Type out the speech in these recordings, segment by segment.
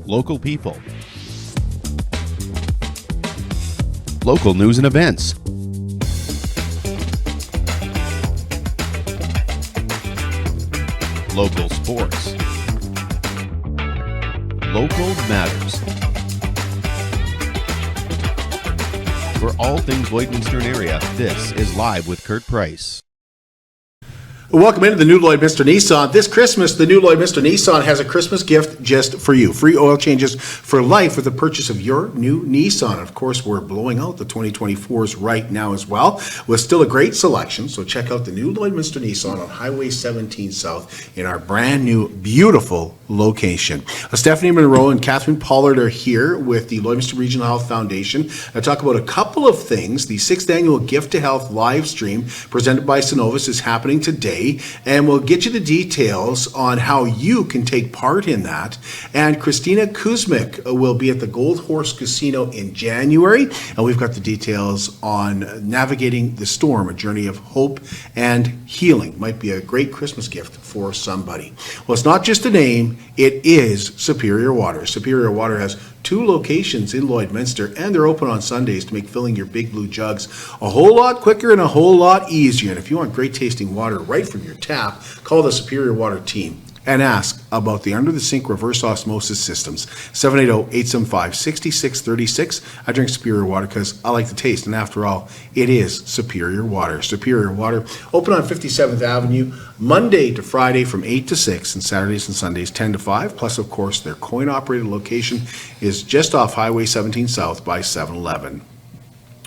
local people, local news and events, local sports, local matters. For all things Lloydminster area, this is Live with Kurt Price. Welcome into the new Lloydminster Nissan. This Christmas, the new Lloydminster Nissan has a Christmas gift just for you. Free oil changes for life with the purchase of your new Nissan. Of course, we're blowing out the 2024s right now as well, with still a great selection. So check out the new Lloydminster Nissan on Highway 17 South in our brand new, beautiful location. Stephanie Munro and Kathryn Pollard are here with the Lloydminster Region Health Foundation to talk about a couple of things. The 6th annual Gift to Health live stream presented by Cenovus is happening today, and we'll get you the details on how you can take part in that. And Kristina Kuzmic will be at the Gold Horse Casino in January, and we've got the details on navigating the storm, a journey of hope and healing. Might be a great Christmas gift for somebody. Well, it's not just a name, it is Superior Water. Superior Water has 2 locations in Lloydminster, and they're open on Sundays to make filling your big blue jugs a whole lot quicker and a whole lot easier. And if you want great tasting water right from your tap, call the Superior Water team and ask about the under-the-sink reverse osmosis systems. 780-875-6636. I drink Superior Water because I like the taste, and after all, it is Superior Water. Superior Water, open on 57th Avenue, Monday to Friday from 8 to 6, and Saturdays and Sundays 10 to 5. Plus, of course, their coin-operated location is just off Highway 17 South by 7-Eleven.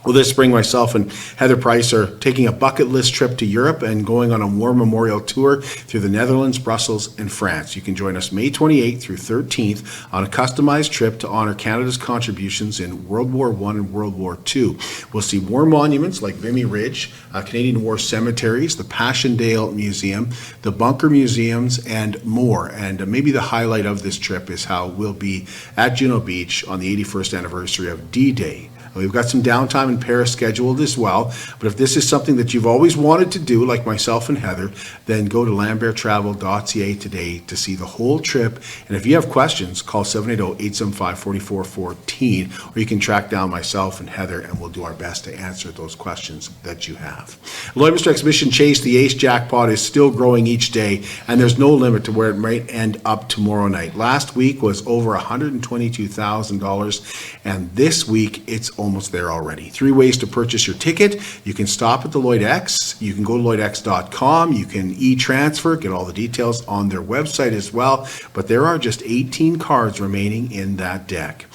Well, this spring, myself and Heather Price are taking a bucket list trip to Europe and going on a war memorial tour through the Netherlands, Brussels, and France. You can join us May 28th through 13th on a customized trip to honor Canada's contributions in World War I and World War II. We'll see war monuments like Vimy Ridge, Canadian War cemeteries, the Passchendaele Museum, the Bunker Museums, and more. And maybe the highlight of this trip is how we'll be at Juno Beach on the 81st anniversary of D-Day. We've got some downtime in Paris scheduled as well, but if this is something that you've always wanted to do, like myself and Heather, then go to lamberttravel.ca today to see the whole trip. And if you have questions, call 780-875-4414, or you can track down myself and Heather, and we'll do our best to answer those questions that you have. Lloydminster Exhibition Chase, the Ace Jackpot, is still growing each day, and there's no limit to where it might end up tomorrow night. Last week was over $122,000, and this week it's almost there already. 3 ways to purchase your ticket. You can stop at the Lloyd X. You can go to lloydx.com. You can e-transfer, get all the details on their website as well. But there are just 18 cards remaining in that deck.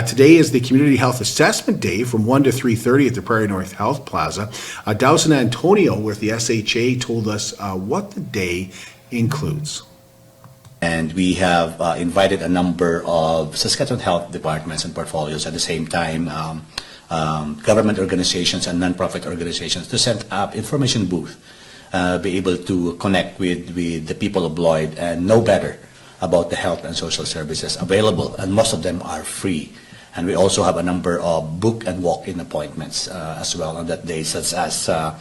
Today is the Community Health Assessment Day from 1 to 3:30 at the Prairie North Health Plaza. Dowson Antonio with the SHA told us what the day includes. And we have invited a number of Saskatchewan health departments and portfolios at the same time, government organizations and nonprofit organizations to set up information booth, be able to connect with the people of Lloyd and know better about the health and social services available, and most of them are free. And we also have a number of book and walk-in appointments as well on that day, such as our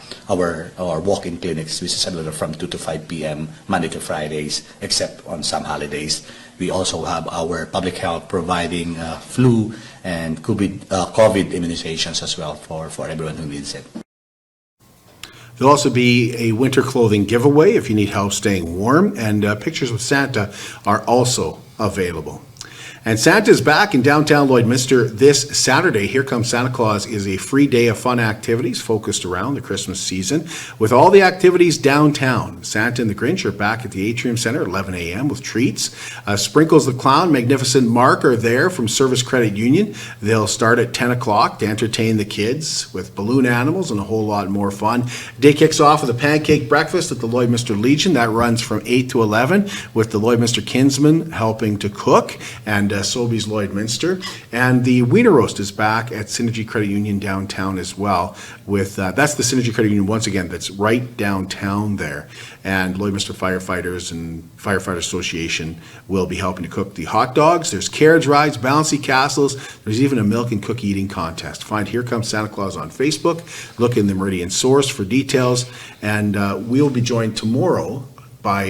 walk-in clinics, which is available from 2 to 5 p.m. Monday to Fridays, except on some holidays. We also have our public health providing flu and COVID immunizations as well for everyone who needs it. There'll also be a winter clothing giveaway if you need help staying warm, and pictures with Santa are also available. And Santa's back in downtown Lloydminster this Saturday. Here Comes Santa Claus is a free day of fun activities focused around the Christmas season. With all the activities downtown, Santa and the Grinch are back at the Atrium Center at 11 a.m. with treats. Sprinkles the Clown, Magnificent Mark are there from Service Credit Union. They'll start at 10 o'clock to entertain the kids with balloon animals and a whole lot more fun. Day kicks off with a pancake breakfast at the Lloydminster Legion. That runs from 8 to 11 with the Lloydminster Kinsmen helping to cook, and Sobeys Lloydminster. And the Wiener Roast is back at Synergy Credit Union downtown as well. With that's the Synergy Credit Union, once again, that's right downtown there. And Lloydminster Firefighters and Firefighter Association will be helping to cook the hot dogs. There's carriage rides, bouncy castles. There's even a milk and cookie eating contest. Find Here Comes Santa Claus on Facebook. Look in the Meridian Source for details. And we'll be joined tomorrow by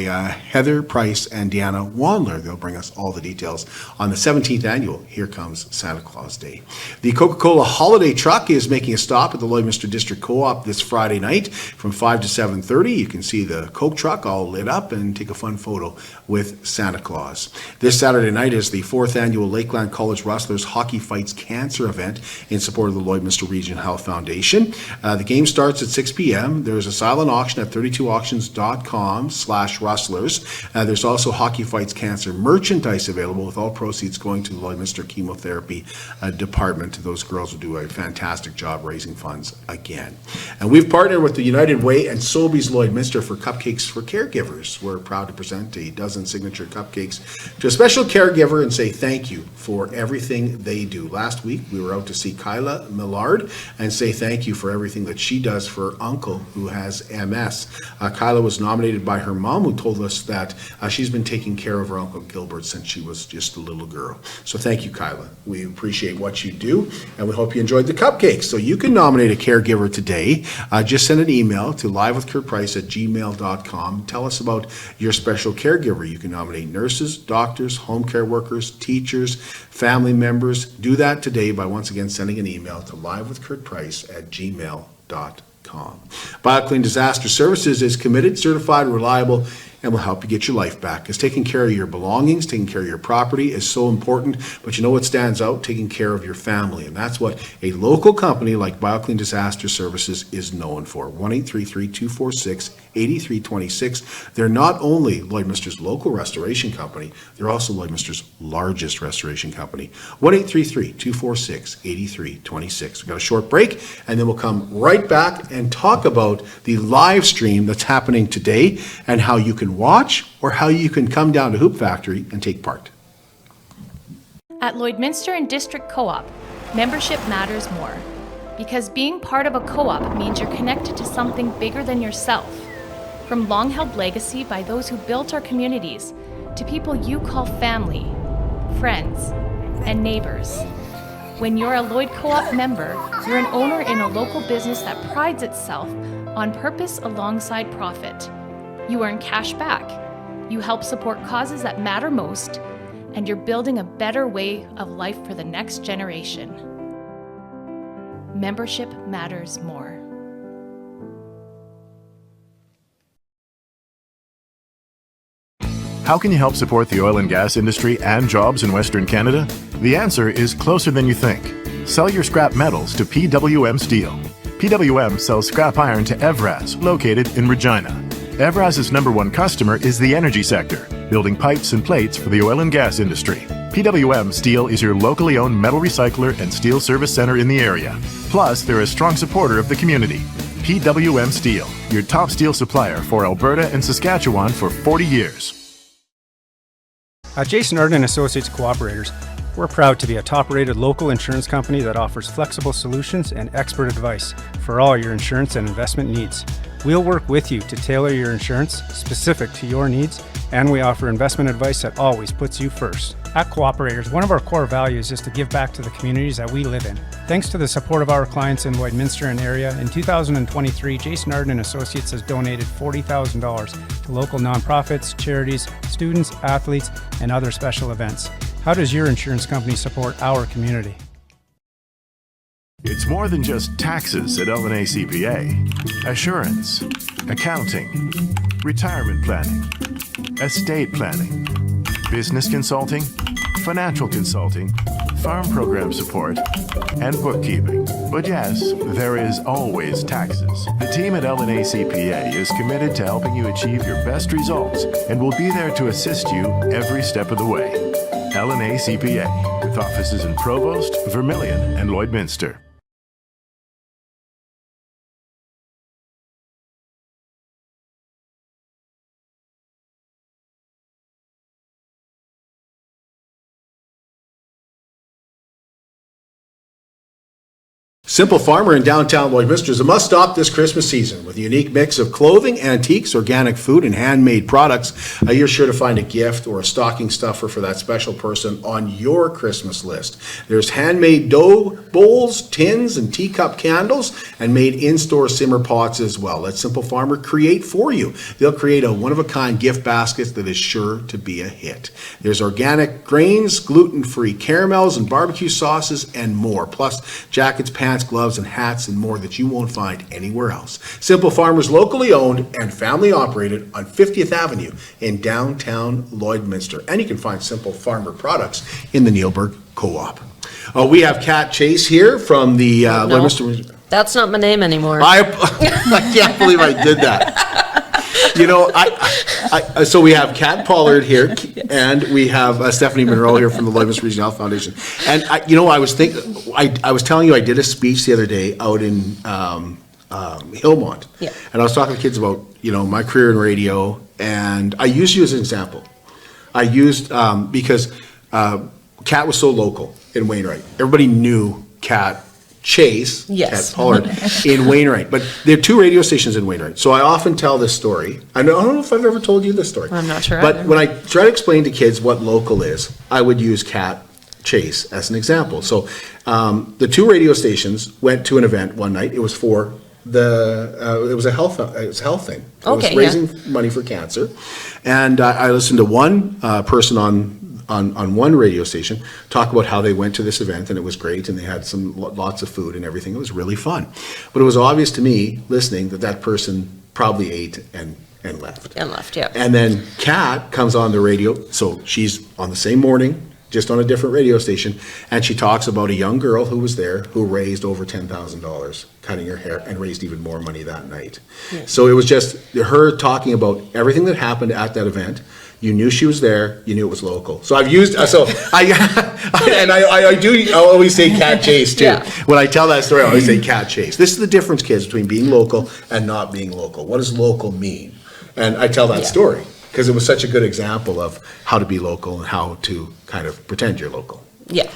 Heather Price and Deanna Wandler. They'll bring us all the details on the 17th annual Here Comes Santa Claus Day. The Coca-Cola Holiday Truck is making a stop at the Lloydminster District Co-op this Friday night from 5 to 7:30. You can see the Coke truck all lit up and take a fun photo with Santa Claus. This Saturday night is the 4th annual Lakeland College Rustlers Hockey Fights Cancer event in support of the Lloydminster Region Health Foundation. The game starts at 6 p.m. There's a silent auction at 32auctions.com/rustlers. There's also Hockey Fights Cancer merchandise available, with all proceeds going to the Lloydminster Chemotherapy Department. Those girls will do a fantastic job raising funds again. And we've partnered with the United Way and Sobeys Lloydminster for Cupcakes for Caregivers. We're proud to present a dozen signature cupcakes to a special caregiver and say thank you for everything they do. Last week, we were out to see Kyla Millard and say thank you for everything that she does for her uncle who has MS. Kyla was nominated by her mom, who told us that she's been taking care of her Uncle Gilbert since she was just a little girl. So thank you, Kyla. We appreciate what you do, and we hope you enjoyed the cupcakes. So you can nominate a caregiver today. Just send an email to livewithkurtprice@gmail.com. Tell us about your special caregiver. You can nominate nurses, doctors, home care workers, teachers, family members. Do that today by once again sending an email to livewithkurtprice@gmail.com. BioClean Disaster Services is committed, certified, reliable, and will help you get your life back. Because taking care of your belongings, taking care of your property is so important, but you know what stands out? Taking care of your family. And that's what a local company like BioClean Disaster Services is known for. 1-833-246-8326. They're not only Lloydminster's local restoration company, they're also Lloydminster's largest restoration company. 1-833-246-8326. We've got a short break, and then we'll come right back and talk about the live stream that's happening today and how you can watch or how you can come down to Hoop Factory and take part. At Lloydminster and District Co-op, membership matters more. Because being part of a co-op means you're connected to something bigger than yourself. From long-held legacy by those who built our communities, to people you call family, friends, and neighbors. When you're a Lloyd Co-op member, you're an owner in a local business that prides itself on purpose alongside profit. You earn cash back, you help support causes that matter most, and you're building a better way of life for the next generation. Membership matters more. How can you help support the oil and gas industry and jobs in Western Canada? The answer is closer than you think. Sell your scrap metals to PWM Steel. PWM sells scrap iron to Evraz, located in Regina. Evraz's #1 customer is the energy sector, building pipes and plates for the oil and gas industry. PWM Steel is your locally owned metal recycler and steel service center in the area. Plus, they're a strong supporter of the community. PWM Steel, your top steel supplier for Alberta and Saskatchewan for 40 years. At Jason Arden Associates Cooperators, we're proud to be a top-rated local insurance company that offers flexible solutions and expert advice for all your insurance and investment needs. We'll work with you to tailor your insurance specific to your needs, and we offer investment advice that always puts you first. At Cooperators, one of our core values is to give back to the communities that we live in. Thanks to the support of our clients in Lloydminster and area, in 2023, Jason Arden Associates has donated $40,000 to local nonprofits, charities, students, athletes, and other special events. How does your insurance company support our community? It's more than just taxes at L&A CPA. Assurance, accounting, retirement planning, estate planning, business consulting, financial consulting, farm program support, and bookkeeping. But yes, there is always taxes. The team at L&A CPA is committed to helping you achieve your best results and will be there to assist you every step of the way. L&A CPA, with offices in Provost, Vermilion, and Lloydminster. Simple Farmer in downtown Lloydminster is a must-stop this Christmas season. With a unique mix of clothing, antiques, organic food, and handmade products, you're sure to find a gift or a stocking stuffer for that special person on your Christmas list. There's handmade dough bowls, tins, and teacup candles, and made in-store simmer pots as well. Let Simple Farmer create for you. They'll create a one-of-a-kind gift basket that is sure to be a hit. There's organic grains, gluten-free caramels, and barbecue sauces, and more. Plus, jackets, pants, gloves, and hats, and more that you won't find anywhere else. Simple Farmers, locally owned and family operated on 50th Avenue in downtown Lloydminster. And you can find Simple Farmer products in the Neilburg Co-op. We have Kat Chase here from the Lloydminster Region. That's not my name anymore. I can't believe I did that. You know, so we have Kat Pollard here, and we have Stephanie Munro here from the Lloydminster Region Health Foundation. And I was thinking, I was telling you, I did a speech the other day out in Hillmont, Yeah. and I was talking to kids about my career in radio, and I used you as an example. I used because Kat was so local in Wainwright. Everybody knew Kat Chase Yes. at Pollard in Wainwright. But there are 2 radio stations in Wainwright. So I often tell this story. I don't know if I've ever told you this story. I'm not sure But either. when I try to explain to kids what local is, I would use Kat Chase as an example. So the 2 radio stations went to an event one night. It was for it was a health thing. It Okay, was raising money for cancer. And I listened to one person on one radio station talk about how they went to this event, and it was great, and they had lots of food and everything. It was really fun. But it was obvious to me, listening, that person probably ate and left. And left, yeah. And then Kat comes on the radio, so she's on the same morning, just on a different radio station, and she talks about a young girl who was there who raised over $10,000 cutting her hair and raised even more money that night. So it was just her talking about everything that happened at that event. You knew she was there. You knew it was local. So I've used I always say Kat Chase too. Yeah. When I tell that story, I always say Kat Chase. This is the difference, kids, between being local and not being local. What does local mean? And I tell that story because it was such a good example of how to be local and how to kind of pretend you're local. Yeah,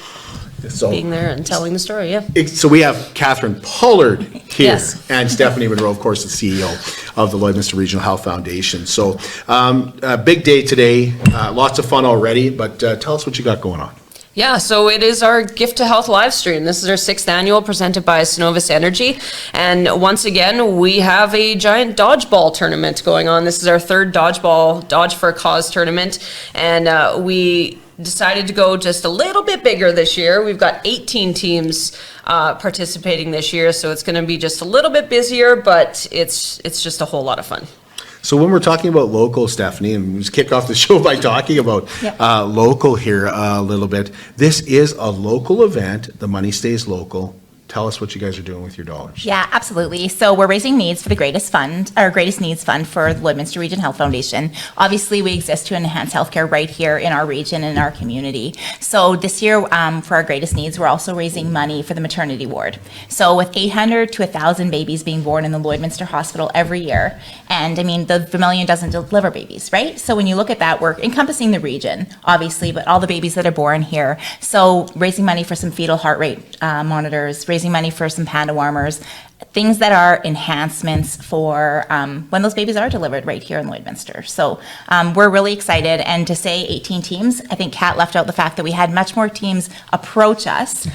So being there and telling the story, yeah. so we have Kathryn Pollard here, Yes. and Stephanie Munro, of course, the CEO of the Lloydminster Regional Health Foundation. So a big day today, lots of fun already, but tell us what you got going on. Yeah, so it is our Gift to Health live stream. This is our 6th annual, presented by Cenovus Energy. And once again, we have a giant dodgeball tournament going on. This is our 3rd dodgeball Dodge for a Cause tournament. And we decided to go just a little bit bigger this year. We've got 18 teams participating this year, so it's going to be just a little bit busier, but it's just a whole lot of fun. So when we're talking about local, Stephanie, and we just kick off the show by talking about local here a little bit, this is a local event. The money stays local. Tell us what you guys are doing with your dollars. Yeah, absolutely. So we're raising needs for the Greatest Needs Fund for the Lloydminster Region Health Foundation. Obviously, we exist to enhance healthcare right here in our region and in our community. So this year, for our greatest needs, we're also raising money for the maternity ward. So with 800 to 1,000 babies being born in the Lloydminster Hospital every year, and I mean, the Vermilion doesn't deliver babies, right? So when you look at that, we're encompassing the region, obviously, but all the babies that are born here. So raising money for some fetal heart rate monitors, raising money for some panda warmers, things that are enhancements for when those babies are delivered right here in Lloydminster. So we're really excited. And to say 18 teams, I think Kat left out the fact that we had much more teams approach us,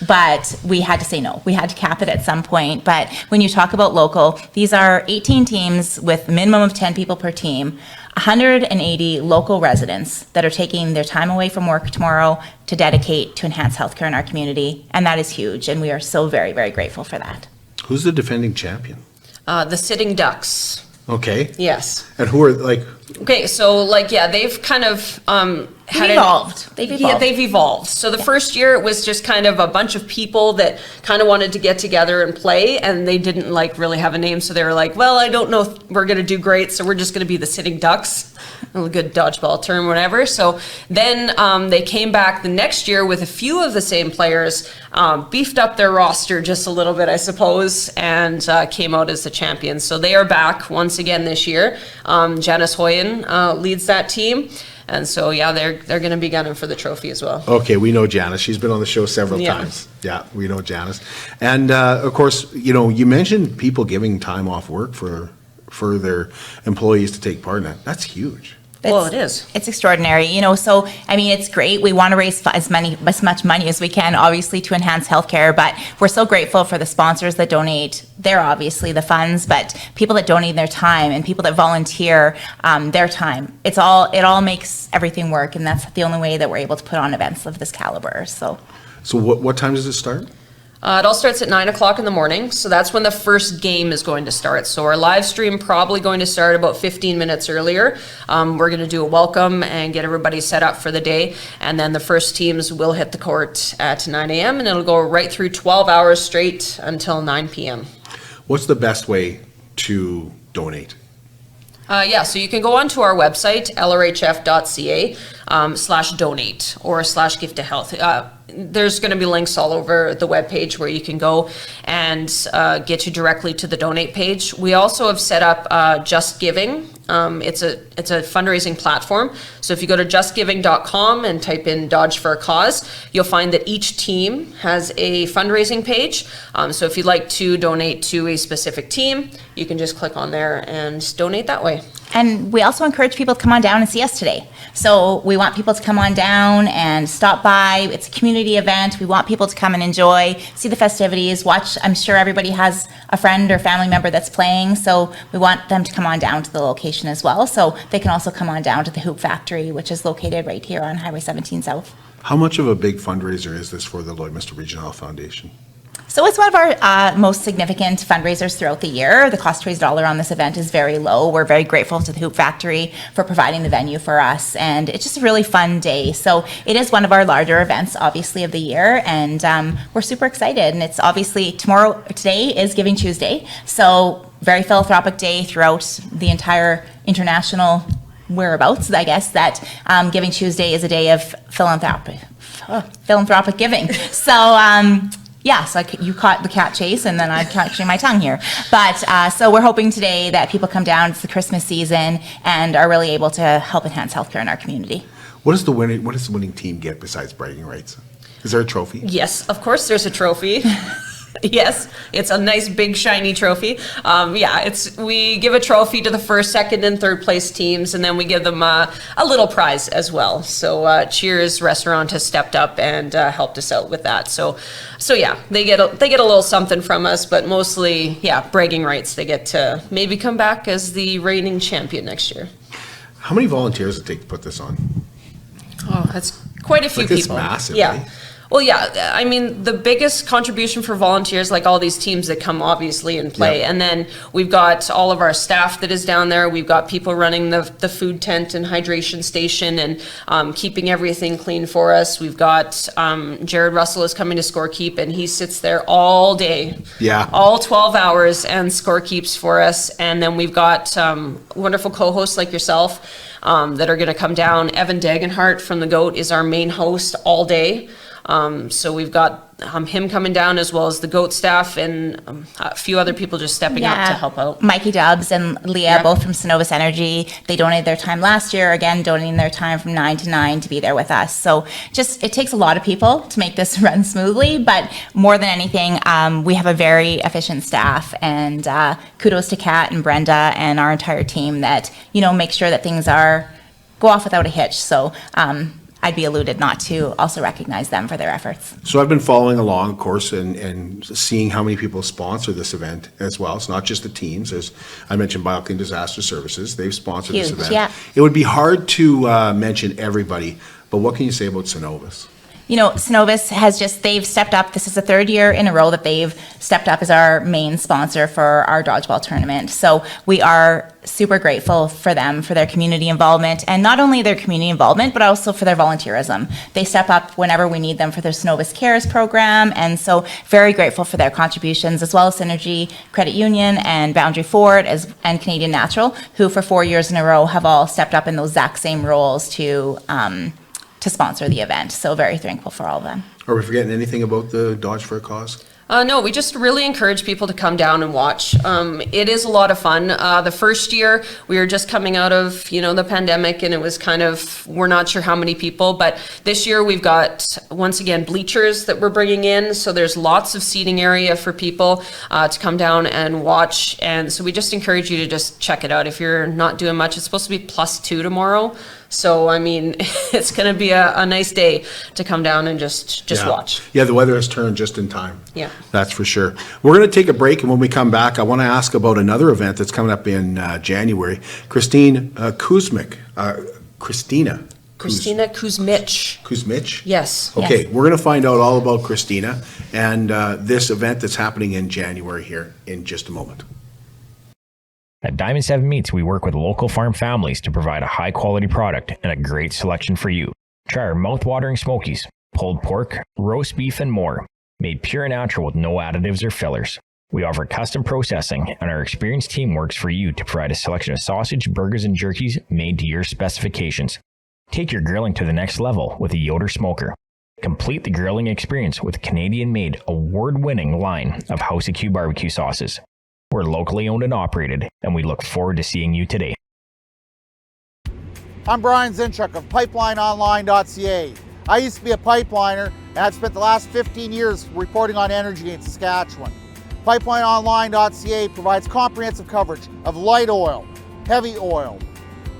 but we had to say no. We had to cap it at some point. But when you talk about local, these are 18 teams with a minimum of 10 people per team. 180 local residents that are taking their time away from work tomorrow to dedicate to enhance healthcare in our community. And that is huge. And we are so very, very grateful for that. Who's the defending champion? The Sitting Ducks. Okay. Yes. And who are Okay, so they've kind of had evolved. They've Yeah, evolved. they've evolved. So the first year it was just kind of a bunch of people that kind of wanted to get together and play, and they didn't really have a name, so they were like, well, I don't know if we're going to do great, so we're just going to be the Sitting Ducks. A good dodgeball term, whatever. So then they came back the next year with a few of the same players, beefed up their roster just a little bit, I suppose, and came out as the champions. So they are back once again this year. Janice Hoyen leads that team. And so, yeah, they're going to be gunning for the trophy as well. Okay, we know Janice. She's been on the show several Yeah. times. Yeah, we know Janice. And of course, you mentioned people giving time off work for their employees to take part in that. That's huge. Well, it is. It's extraordinary, so, I mean, it's great. We want to raise as much money as we can, obviously, to enhance healthcare, but we're so grateful for the sponsors that donate. They're obviously the funds, but people that donate their time and people that volunteer their time. It all makes everything work, and that's the only way that we're able to put on events of this caliber, so. So what time does it start? It all starts at 9 o'clock in the morning, so that's when the first game is going to start. So our live stream probably going to start about 15 minutes earlier. We're going to do a welcome and get everybody set up for the day, and then the first teams will hit the court at 9 a.m. and it'll go right through 12 hours straight until 9 p.m. What's the best way to donate? So you can go onto our website, lrhf.ca, /donate or /gift to health. There's going to be links all over the webpage where you can go and get you directly to the donate page. We also have set up Just Giving. It's a fundraising platform. So if you go to justgiving.com and type in Dodge for a Cause, you'll find that each team has a fundraising page. So if you'd like to donate to a specific team, you can just click on there and donate that way. And we also encourage people to come on down and see us today. So we want people to come on down and stop by. It's a community event. We want people to come and enjoy, see the festivities, watch. I'm sure everybody has a friend or family member that's playing, so we want them to come on down to the location as well. So they can also come on down to the Hoop Factory, which is located right here on Highway 17 South. How much of a big fundraiser is this for the Lloydminster Region Health Foundation? So it's one of our most significant fundraisers throughout the year. The cost to raise dollar on this event is very low. We're very grateful to the Hoop Factory for providing the venue for us, and it's just a really fun day. So it is one of our larger events, obviously, of the year, and we're super excited. And it's obviously today is Giving Tuesday, so very philanthropic day throughout the entire international whereabouts, I guess, that Giving Tuesday is a day of philanthropic giving. So, yeah, so you caught the cat chase, and then I'm catching my tongue here. But so we're hoping today that people come down. It's the Christmas season, and are really able to help enhance healthcare in our community. What does the winning team get besides bragging rights? Is there a trophy? Yes, of course there's a trophy. Yes, it's a nice big shiny trophy. We give a trophy to the first, second, and third place teams, and then we give them a little prize as well. So Cheers Restaurant has stepped up and helped us out with that. So yeah, they get a little something from us, but mostly, yeah, bragging rights. They get to maybe come back as the reigning champion next year. How many volunteers does it take to put this on? Oh, that's quite a few people. It's massive, yeah. right? Well, yeah, I mean, the biggest contribution for volunteers, like all these teams that come obviously and play. Yep. And then we've got all of our staff that is down there. We've got people running the food tent and hydration station and keeping everything clean for us. We've got Jared Russell is coming to scorekeep, and he sits there all day. Yeah. All 12 hours and scorekeeps for us. And then we've got wonderful co-hosts like yourself that are going to come down. Evan Dagenhart from The GOAT is our main host all day. So we've got him coming down, as well as the GOAT staff and a few other people just stepping up to help out. Mikey Dubs and Leah, both from Cenovus Energy, they donated their time last year, again donating their time from 9 to 9 to be there with us. So just, it takes a lot of people to make this run smoothly, but more than anything, we have a very efficient staff, and kudos to Kat and Brenda and our entire team that, make sure that things go off without a hitch. So I'd be eluded not to also recognize them for their efforts. So I've been following along, of course, and seeing how many people sponsor this event as well. It's not just the teams. As I mentioned, BioClean Disaster Services, they've sponsored this event. Yeah. It would be hard to mention everybody, but what can you say about Cenovus? Cenovus they've stepped up. This is the third year in a row that they've stepped up as our main sponsor for our dodgeball tournament. So we are super grateful for them, for their community involvement, and not only their community involvement, but also for their volunteerism. They step up whenever we need them for their Cenovus Cares program, and so very grateful for their contributions, as well as Synergy Credit Union and Boundary Ford and Canadian Natural, who for 4 years in a row have all stepped up in those exact same roles to sponsor the event. So very thankful for all of them. Are we forgetting anything about the Dodge for a Cause? No, we just really encourage people to come down and watch. It is a lot of fun. The first year, we were just coming out of, the pandemic, and it was kind of, we're not sure how many people, but this year we've got, once again, bleachers that we're bringing in, so there's lots of seating area for people to come down and watch, and so we just encourage you to just check it out. If you're not doing much, it's supposed to be +2 tomorrow, so, it's going to be a nice day to come down and just watch. Yeah, the weather has turned just in time. Yeah. That's for sure. We're going to take a break, and when we come back, I want to ask about another event that's coming up in January. Kristina Kuzmic. Kristina Kuzmic. Kuzmic? Yes. Okay, Yes. we're going to find out all about Kristina and this event that's happening in January here in just a moment. At Diamond 7 Meats, we work with local farm families to provide a high-quality product and a great selection for you. Try our mouth-watering smokies, pulled pork, roast beef, and more, made pure and natural with no additives or fillers. We offer custom processing, and our experienced team works for you to provide a selection of sausage, burgers, and jerkies made to your specifications. Take your grilling to the next level with a Yoder smoker. Complete the grilling experience with Canadian-made, award-winning line of House of Q barbecue sauces. We're locally owned and operated, and we look forward to seeing you today. I'm Brian Zinchuk of PipelineOnline.ca. I used to be a pipeliner, and I've spent the last 15 years reporting on energy in Saskatchewan. PipelineOnline.ca provides comprehensive coverage of light oil, heavy oil,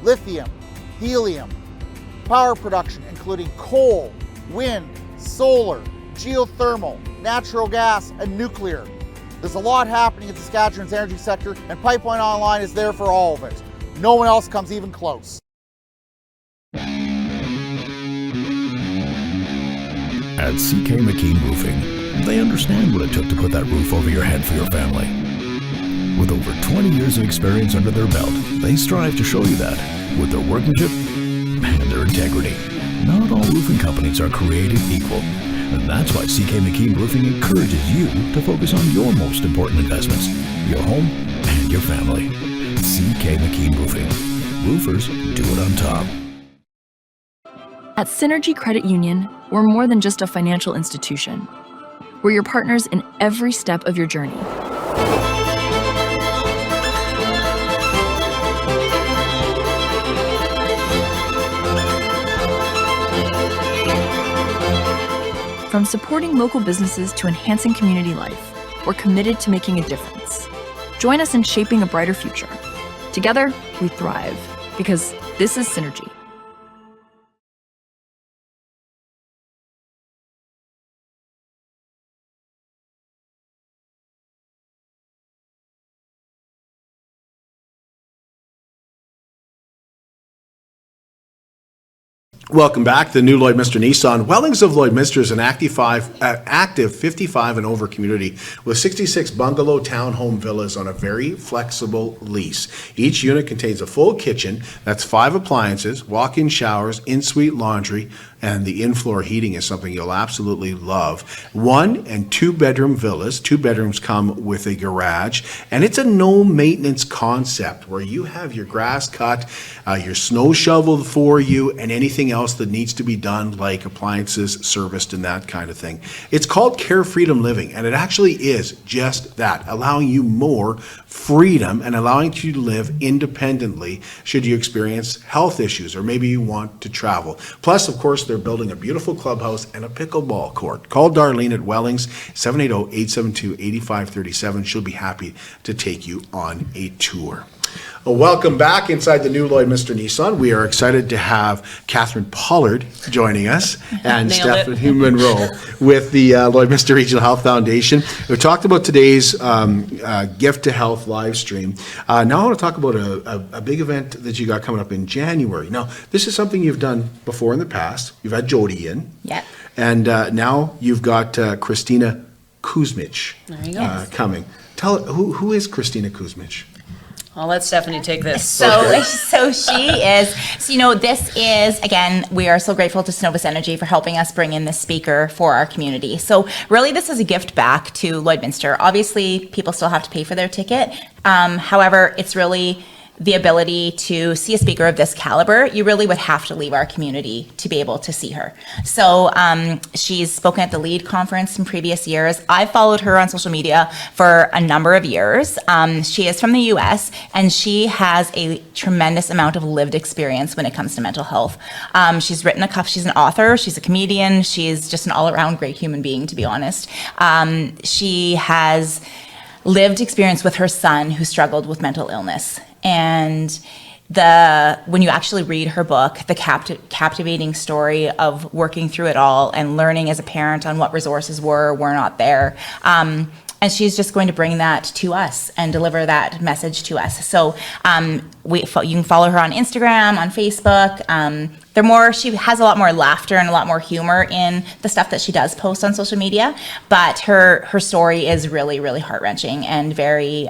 lithium, helium, power production including coal, wind, solar, geothermal, natural gas, and nuclear. There's a lot happening in Saskatchewan's energy sector, and Pipeline Online is there for all of it. No one else comes even close. At CK McKean Roofing, they understand what it took to put that roof over your head for your family. With over 20 years of experience under their belt, they strive to show you that with their workmanship and their integrity. Not all roofing companies are created equal, and that's why CK McKean Roofing encourages you to focus on your most important investments, your home and your family. CK McKean Roofing. Roofers do it on top. At Synergy Credit Union, we're more than just a financial institution. We're your partners in every step of your journey. From supporting local businesses to enhancing community life, we're committed to making a difference. Join us in shaping a brighter future. Together, we thrive, because this is Synergy. Welcome back. The new Lloydminster Nissan. Wellings of Lloydminster is an active 55 and over community with 66 bungalow townhome villas on a very flexible lease. Each unit contains a full kitchen, that's 5 appliances, walk-in showers, in-suite laundry, and the in-floor heating is something you'll absolutely love. 1 and 2 bedroom villas. 2 bedrooms come with a garage, and it's a no maintenance concept where you have your grass cut, your snow shoveled for you, and anything else that needs to be done, like appliances serviced and that kind of thing. It's called Care Freedom Living, and it actually is just that, allowing you more freedom and allowing you to live independently should you experience health issues or maybe you want to travel. Plus, of course, they're building a beautiful clubhouse and a pickleball court. Call Darlene at Wellings, 780-872-8537. She'll be happy to take you on a tour. Welcome back inside the new Lloydminster Nissan. We are excited to have Kathryn Pollard joining us and Stephanie Munro with the Lloydminster Region Health Foundation. We talked about today's Gift to Health live stream. Now I want to talk about a big event that you got coming up in January. Now, this is something you've done before in the past. You've had Jody in. Yep. And now you've got Kristina Kuzmic coming. Tell who is Kristina Kuzmic? I'll let Stephanie take this. So she is, this is, again, we are so grateful to Cenovus Energy for helping us bring in this speaker for our community. So really this is a gift back to Lloydminster. Obviously, people still have to pay for their ticket. However, it's really the ability to see a speaker of this caliber, you really would have to leave our community to be able to see her. So she's spoken at the LEAD conference in previous years. I've followed her on social media for a number of years. She is from the US, and she has a tremendous amount of lived experience when it comes to mental health. She's written she's an author, she's a comedian, she's just an all-around great human being, to be honest. She has lived experience with her son who struggled with mental illness. And when you actually read her book, the captivating story of working through it all and learning as a parent on what resources were not there. And she's just going to bring that to us and deliver that message to us. So you can follow her on Instagram, on Facebook. She has a lot more laughter and a lot more humor in the stuff that she does post on social media. But her story is really, really heart-wrenching and very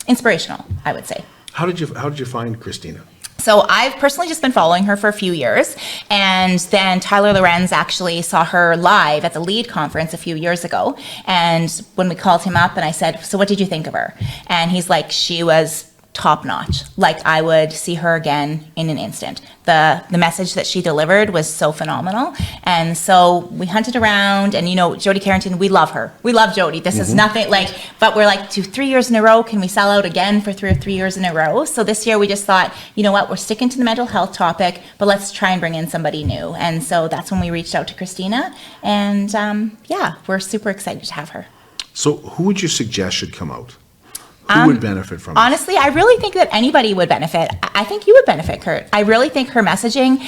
inspirational, I would say. How did you find Kristina? So I've personally just been following her for a few years, and then Tyler Lorenz actually saw her live at the LEAD conference a few years ago. And when we called him up and I said, so what did you think of her? And he's like, she was top notch. Like, I would see her again in an instant. The message that she delivered was so phenomenal. And so we hunted around, and Jody Carrington, we love her. We love Jody. This is nothing but we're like, 3 years in a row, can we sell out again for 3 or 3 years in a row? So this year we just thought, you know what, we're sticking to the mental health topic, but let's try and bring in somebody new. And so that's when we reached out to Kristina, and we're super excited to have her. So who would you suggest should come out? Who would benefit from it? Honestly, I really think that anybody would benefit. I think you would benefit, Kurt. I really think her messaging,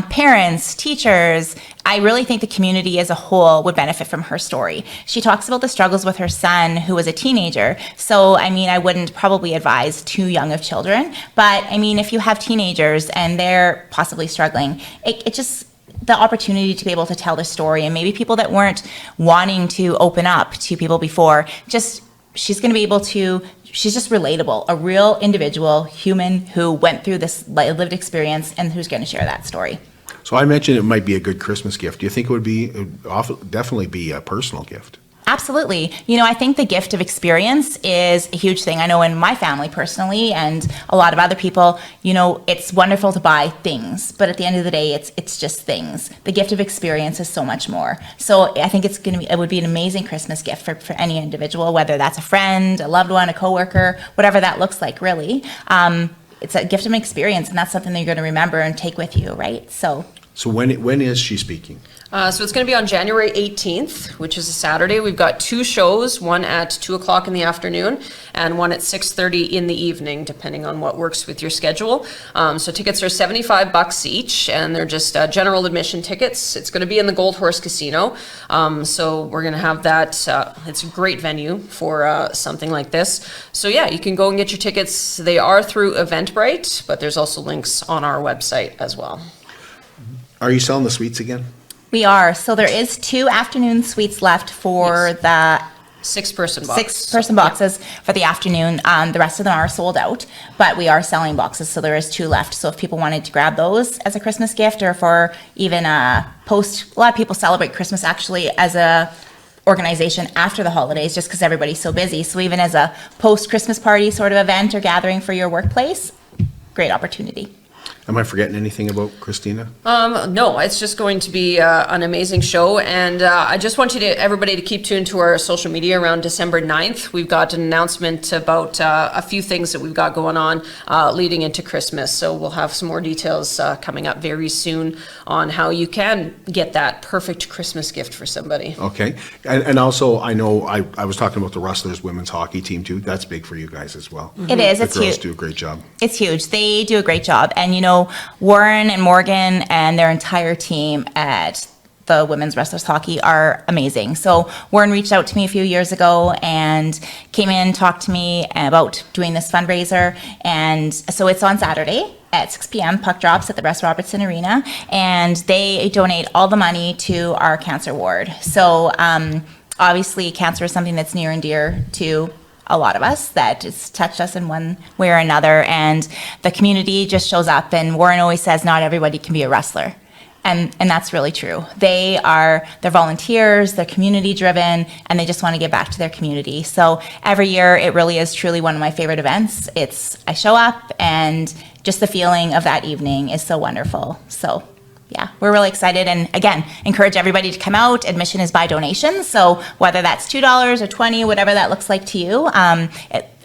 parents, teachers, I really think the community as a whole would benefit from her story. She talks about the struggles with her son, who was a teenager. So, I wouldn't probably advise too young of children. But, if you have teenagers and they're possibly struggling, it just, the opportunity to be able to tell the story, and maybe people that weren't wanting to open up to people before, she's going to be able to, she's just relatable, a real individual human who went through this lived experience and who's going to share that story. So I mentioned it might be a good Christmas gift. Do you think it would definitely be a personal gift? Absolutely. I think the gift of experience is a huge thing. I know in my family personally, and a lot of other people, it's wonderful to buy things, but at the end of the day, it's just things. The gift of experience is so much more. So I think it would be an amazing Christmas gift for any individual, whether that's a friend, a loved one, a coworker, whatever that looks like, really. It's a gift of experience, and that's something that you're going to remember and take with you, right? So when is she speaking? So it's going to be on January 18th, which is a Saturday. We've got 2 shows, one at 2 o'clock in the afternoon and one at 6:30 in the evening, depending on what works with your schedule. So tickets are $75 each, and they're just general admission tickets. It's going to be in the Gold Horse Casino. So we're going to have that. It's a great venue for something like this. So yeah, you can go and get your tickets. They are through Eventbrite, but there's also links on our website as well. Are you selling the suites again? We are. So there is 2 afternoon suites left for the 6-person box. 6-person boxes for the afternoon. The rest of them are sold out, but we are selling boxes, so there is 2 left. So if people wanted to grab those as a Christmas gift, or for even a lot of people celebrate Christmas actually as a organization after the holidays, just because everybody's so busy. So even as a post-Christmas party sort of event or gathering for your workplace, great opportunity. Am I forgetting anything about Kristina? No, it's just going to be an amazing show, and I just want everybody to keep tuned to our social media around December 9th. We've got an announcement about a few things that we've got going on leading into Christmas, so we'll have some more details coming up very soon on how you can get that perfect Christmas gift for somebody. Okay, and also I know I was talking about the Rustlers women's hockey team too. That's big for you guys as well. It is. The It's girls huge. do a great job. It's huge. They do a great job. And, Warren and Morgan and their entire team at the women's Rustlers hockey are amazing. So Warren reached out to me a few years ago and came in, talked to me about doing this fundraiser. And so it's on Saturday at 6 p.m. Puck drops at the Russ Robertson Arena. And they donate all the money to our cancer ward. So obviously cancer is something that's near and dear to a lot of us, that it's touched us in one way or another, and the community just shows up. And Warren always says not everybody can be a Rustler, And that's really true. They're volunteers, they're community driven, and they just want to give back to their community. So every year, it really is truly one of my favorite events. I show up, and just the feeling of that evening is so wonderful. So yeah, we're really excited, and again, encourage everybody to come out. Admission is by donation, so whether that's $2 or $20, whatever that looks like to you,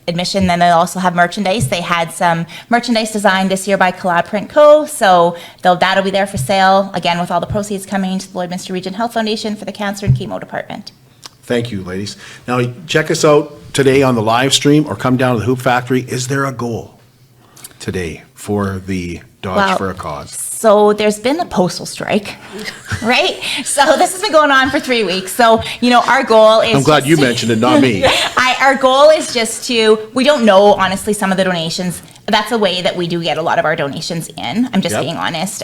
admission. Then they'll also have merchandise. They had some merchandise designed this year by Collab Print Co. So that'll be there for sale, again, with all the proceeds coming to the Lloydminster Region Health Foundation for the Cancer and Chemo Department. Thank you, ladies. Now, check us out today on the live stream or come down to the Hoop Factory. Is there a goal today for the Dodge for a Cause? So there's been a postal strike, right? So this has been going on for 3 weeks. So, our goal is... I'm glad you mentioned it, not me. Our goal is just we don't know, honestly, some of the donations. That's a way that we do get a lot of our donations in, I'm just being honest,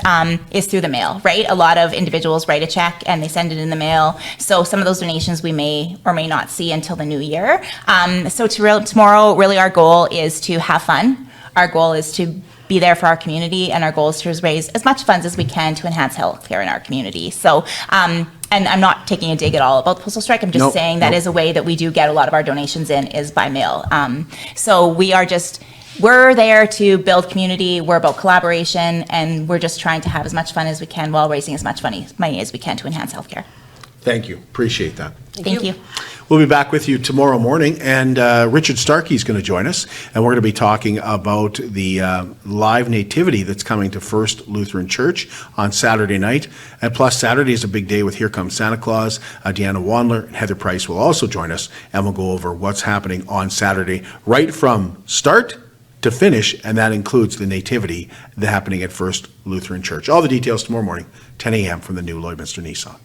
is through the mail, right? A lot of individuals write a check and they send it in the mail. So some of those donations we may or may not see until the new year. So tomorrow, really our goal is to have fun. Our goal is to be there for our community, and our goal is to raise as much funds as we can to enhance healthcare in our community. So, and I'm not taking a dig at all about the postal strike. I'm just saying that is a way that we do get a lot of our donations in is by mail. So we're there to build community. We're about collaboration, and we're just trying to have as much fun as we can while raising as much money as we can to enhance healthcare. Thank you. Appreciate that. Thank you. We'll be back with you tomorrow morning, and Richard Starkey is going to join us, and we're going to be talking about the live nativity that's coming to First Lutheran Church on Saturday night. And plus, Saturday is a big day with Here Comes Santa Claus. Deanna Wandler and Heather Price will also join us, and we'll go over what's happening on Saturday, right from start to finish, and that includes the nativity happening at First Lutheran Church. All the details tomorrow morning, 10 a.m. from the new Lloydminster Nissan.